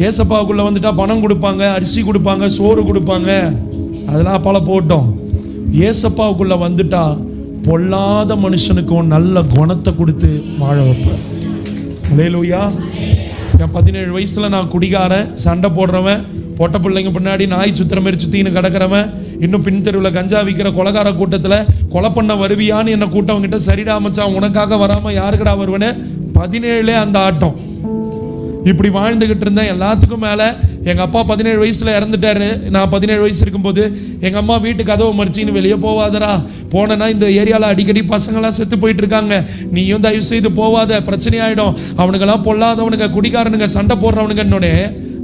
ஏசப்பாவுக்குள்ள வந்துட்டா பணம் கொடுப்பாங்க, அரிசி கொடுப்பாங்க, சோறு கொடுப்பாங்க, அதெல்லாம் பல போட்டோம். ஏசப்பாவுக்குள்ள வந்துட்டா பொல்லாத மனுஷனுக்கும் நல்ல குணத்தை கொடுத்து வாழ வைப்பேன். அல்லேலூயா. என் 17 வயசுல நான் குடிகாரன், சண்டை போடுறவன், பொட்ட பிள்ளைங்க பின்னாடி நாய் சுத்திர மாதிரி சுத்தின்னு கிடக்கிறவன், இன்னும் பின் தெருவில் கஞ்சா விற்கிற கொலகார கூட்டத்தில் கொலை பண்ண வருவியான்னு என்ன கூட்டவங்கிட்ட, சரிடா மச்சான் உனக்காக வராமல் யாருக்கடா வருவேன்னு 17 அந்த ஆட்டம். இப்படி வாழ்ந்துகிட்டு இருந்தேன். எல்லாத்துக்கும் மேலே எங்கள் அப்பா 17 வயசில் இறந்துட்டாரு. நான் 17 வயசு இருக்கும்போது எங்கள் அம்மா வீட்டு கதவை மறிச்சின்னு வெளியே போவாதரா, போனேன்னா இந்த ஏரியாவில் அடிக்கடி பசங்களாம் செத்து போயிட்டு இருக்காங்க, நீயும் தயவு செய்து போவாத, பிரச்சனையாயிடும், அவனுங்கெல்லாம் பொல்லாதவனுங்க, குடிகாரனுங்க, சண்டை போடுறவனுங்கன்னொடனே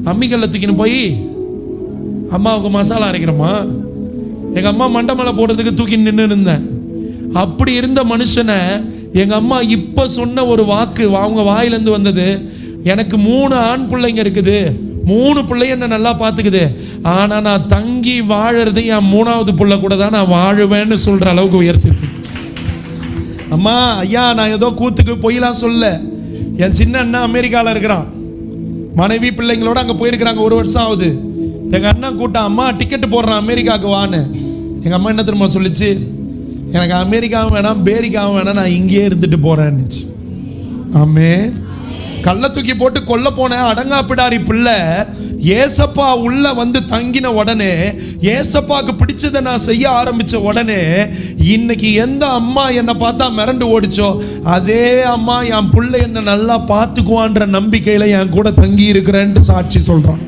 அம்மிக்கல்ல தூக்கின்னு போய் அம்மாவுக்கு மசாலா அரைக்கிறோமா, எங்கள் அம்மா மண்டை மேலே போடுறதுக்கு தூக்கி நின்று இருந்தேன். அப்படி இருந்த மனுஷனை எங்கள் அம்மா இப்போ சொன்ன ஒரு வாக்கு அவங்க வாயிலேருந்து வந்தது, எனக்கு 3 ஆண் பிள்ளைங்க இருக்குது, 3 பிள்ளைங்க என்ன நல்லா பார்த்துக்குது, ஆனால் நான் தங்கி வாழறது என் 3வது பிள்ளை கூட தான் நான் வாழுவேன்னு சொல்கிற அளவுக்கு உயர்த்திருக்கு. அம்மா ஐயா நான் ஏதோ கூத்துக்கு பொய்லாம் சொல்ல. என் சின்ன அண்ணன் அமெரிக்காவில் இருக்கிறான், மனைவி பிள்ளைங்களோட அங்கே போயிருக்கிறாங்க, 1 வருஷம் ஆகுது. எங்கள் அண்ணன் கூட்டம், அம்மா டிக்கெட்டு போடுறான் அமெரிக்காவுக்கு வான்னு. எங்கள் அம்மா என்ன தெரியுமா சொல்லிச்சு, எனக்கு அமெரிக்காவும் வேணாம் பேரிக்காவும் வேணாம், நான் இங்கேயே இருந்துட்டு போகிறேன்னுச்சு. ஆமே. கள்ள தூக்கி போட்டு கொல்ல போன அடங்காப்பிடாரி பிள்ளை ஏசப்பா உள்ள வந்து தங்கின உடனே, ஏசப்பாக்கு பிடிச்சதை நான் செய்ய ஆரம்பிச்ச உடனே, இன்னைக்கு எந்த அம்மா என்னை பார்த்தா மிரண்டு ஓடிச்சோ அதே அம்மா என் பிள்ளை என்ன நல்லா பார்த்துக்குவான்ற நம்பிக்கையில என் கூட தங்கி இருக்கிறேன்ட்டு சாட்சி சொல்றான்.